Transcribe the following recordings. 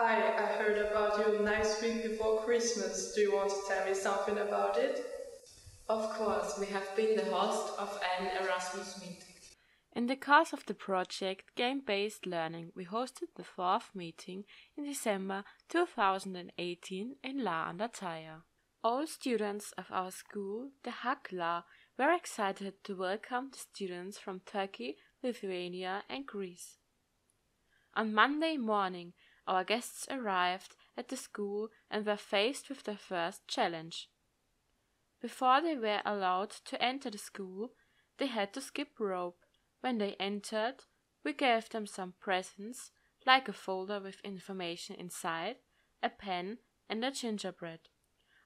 Hi, I heard about your nice week before Christmas. Do you want to tell me something about it? Of course, we have been the host of an Erasmus meeting. In the course of the project Game-Based Learning, we hosted the fourth meeting in December 2018 in La an der Thaya. All students of our school, the HAG La, were excited to welcome the students from Turkey, Lithuania and Greece. On Monday morning, our guests arrived at the school and were faced with their first challenge. Before they were allowed to enter the school, they had to skip rope. When they entered, we gave them some presents, like a folder with information inside, a pen and a gingerbread.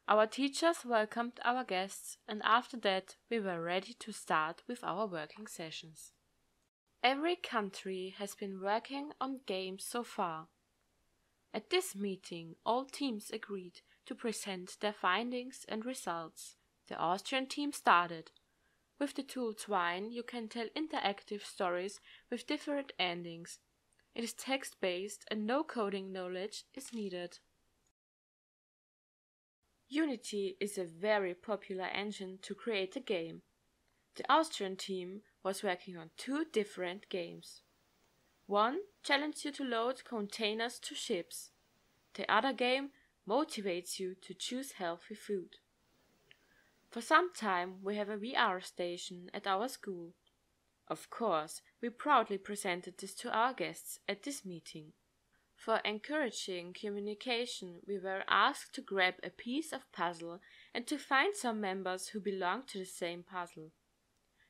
Our teachers welcomed our guests, and after that we were ready to start with our working sessions. Every country has been working on games so far. At this meeting, all teams agreed to present their findings and results. The Austrian team started. With the tool Twine, you can tell interactive stories with different endings. It is text-based and no coding knowledge is needed. Unity is a very popular engine to create a game. The Austrian team was working on 2 different games. One challenged you to load containers to ships. The other game motivates you to choose healthy food. For some time we have a VR station at our school. Of course, we proudly presented this to our guests at this meeting. For encouraging communication, we were asked to grab a piece of puzzle and to find some members who belonged to the same puzzle.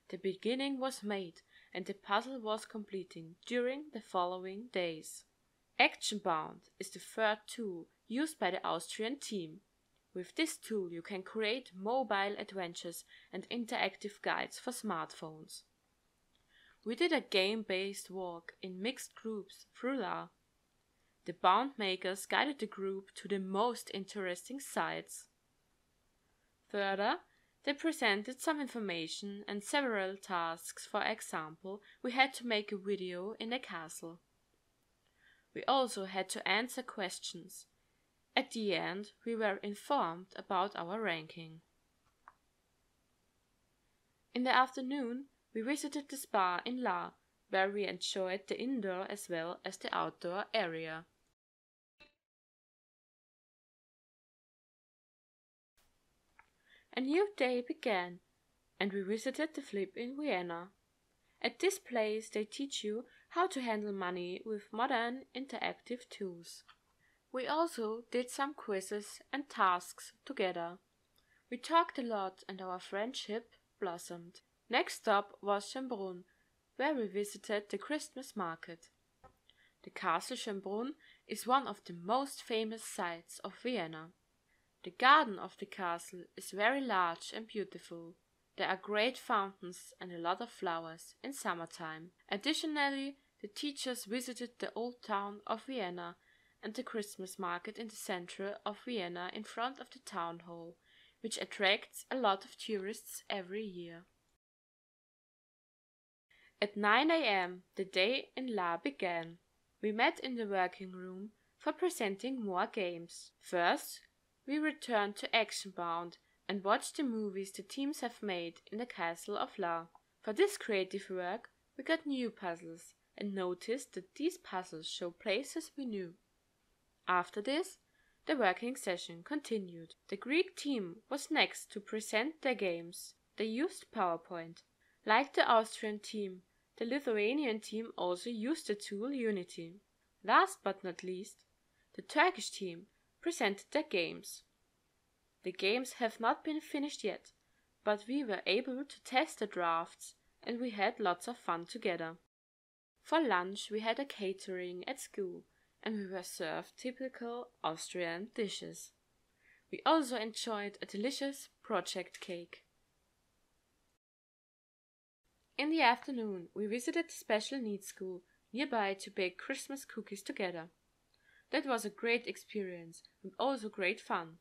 The beginning was made and the puzzle was completing during the following days. Action Bound is the third tool used by the Austrian team. With this tool you can create mobile adventures and interactive guides for smartphones. We did a game-based walk in mixed groups through La. The bound makers guided the group to the most interesting sites. Further, they presented some information and several tasks. For example, we had to make a video in a castle. We also had to answer questions. At the end, we were informed about our ranking. In the afternoon, we visited the spa in La, where we enjoyed the indoor as well as the outdoor area. A new day began, and we visited the Flip in Vienna. At this place they teach you how to handle money with modern interactive tools. We also did some quizzes and tasks together. We talked a lot and our friendship blossomed. Next stop was Schönbrunn, where we visited the Christmas market. The Castle Schönbrunn is one of the most famous sites of Vienna. The garden of the castle is very large and beautiful. There are great fountains and a lot of flowers in summertime. Additionally, the teachers visited the old town of Vienna and the Christmas market in the center of Vienna in front of the town hall, which attracts a lot of tourists every year. At 9 a.m. the day in La began. We met in the working room for presenting more games. First, we returned to Action Bound and watched the movies the teams have made in the castle of La. For this creative work, we got new puzzles and noticed that these puzzles show places we knew. After this, the working session continued. The Greek team was next to present their games. They used PowerPoint. Like the Austrian team, the Lithuanian team also used the tool Unity. Last but not least, the Turkish team presented their games. The games have not been finished yet, but we were able to test the drafts and we had lots of fun together. For lunch we had a catering at school and we were served typical Austrian dishes. We also enjoyed a delicious project cake. In the afternoon we visited the special needs school nearby to bake Christmas cookies together. That was a great experience and also great fun.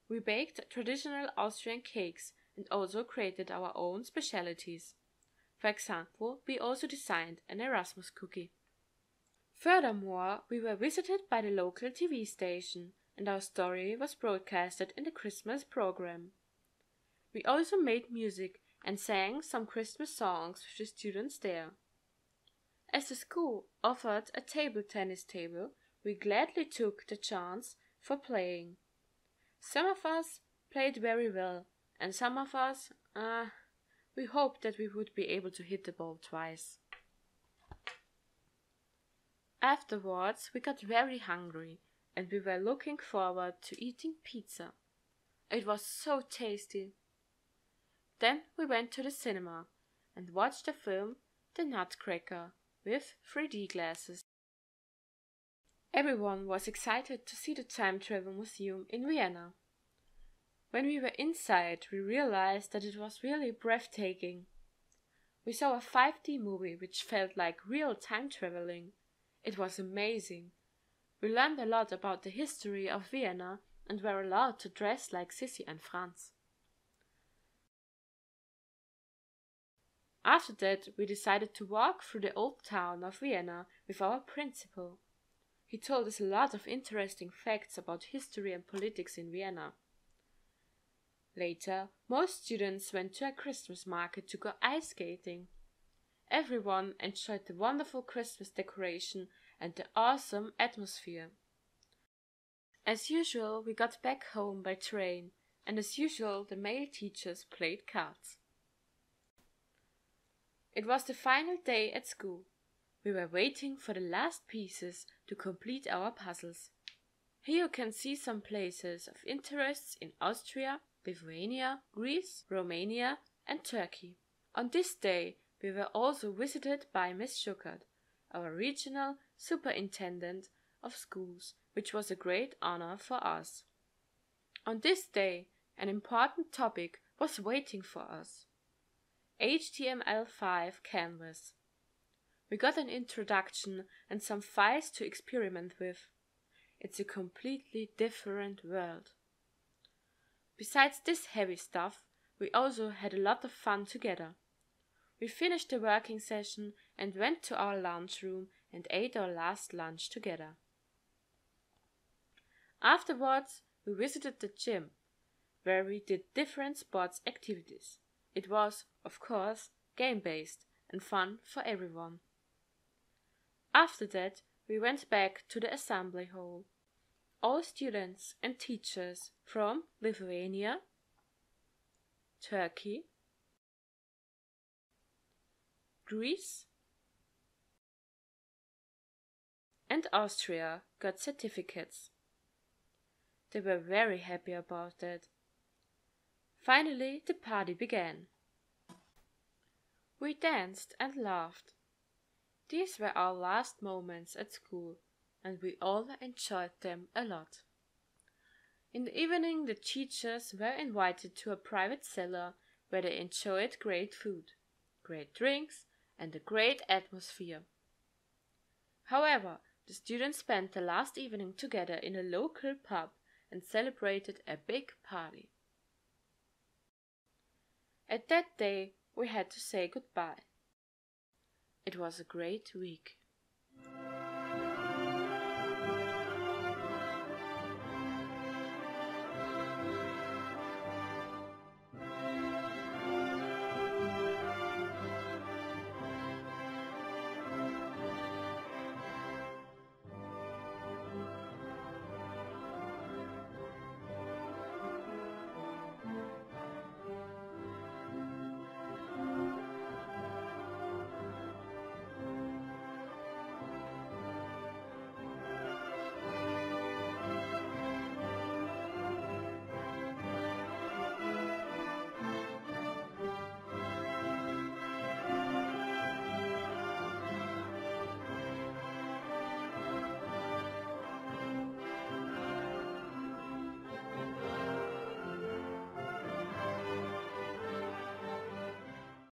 We baked traditional Austrian cakes and also created our own specialities. For example, we also designed an Erasmus cookie. Furthermore, we were visited by the local TV station, and our story was broadcasted in the Christmas program. We also made music and sang some Christmas songs with the students there. As the school offered a table tennis table, we gladly took the chance for playing. Some of us played very well, and some of us, we hoped that we would be able to hit the ball twice. Afterwards, we got very hungry, and we were looking forward to eating pizza. It was so tasty. Then we went to the cinema and watched the film The Nutcracker with 3D glasses. Everyone was excited to see the time travel museum in Vienna. When we were inside, we realized that it was really breathtaking. We saw a 5D movie which felt like real time traveling. It was amazing. We learned a lot about the history of Vienna and were allowed to dress like Sissy and Franz. After that, we decided to walk through the old town of Vienna with our principal. He told us a lot of interesting facts about history and politics in Vienna. Later, most students went to a Christmas market to go ice skating. Everyone enjoyed the wonderful Christmas decoration and the awesome atmosphere. As usual, we got back home by train, and as usual, the male teachers played cards. It was the final day at school. We were waiting for the last pieces to complete our puzzles. Here you can see some places of interest in Austria, Lithuania, Greece, Romania, and Turkey. On this day, we were also visited by Miss Schuckert, our regional superintendent of schools, which was a great honor for us. On this day, an important topic was waiting for us: HTML5 Canvas. We got an introduction and some files to experiment with. It's a completely different world. Besides this heavy stuff, we also had a lot of fun together. We finished the working session and went to our lunchroom and ate our last lunch together. Afterwards, we visited the gym, where we did different sports activities. It was, of course, game-based and fun for everyone. After that, we went back to the assembly hall. All students and teachers from Lithuania, Turkey, Greece, and Austria got certificates. They were very happy about that. Finally, the party began. We danced and laughed. These were our last moments at school, and we all enjoyed them a lot. In the evening, the teachers were invited to a private cellar where they enjoyed great food, great drinks, and a great atmosphere. However, the students spent the last evening together in a local pub and celebrated a big party. At that day, we had to say goodbye. It was a great week.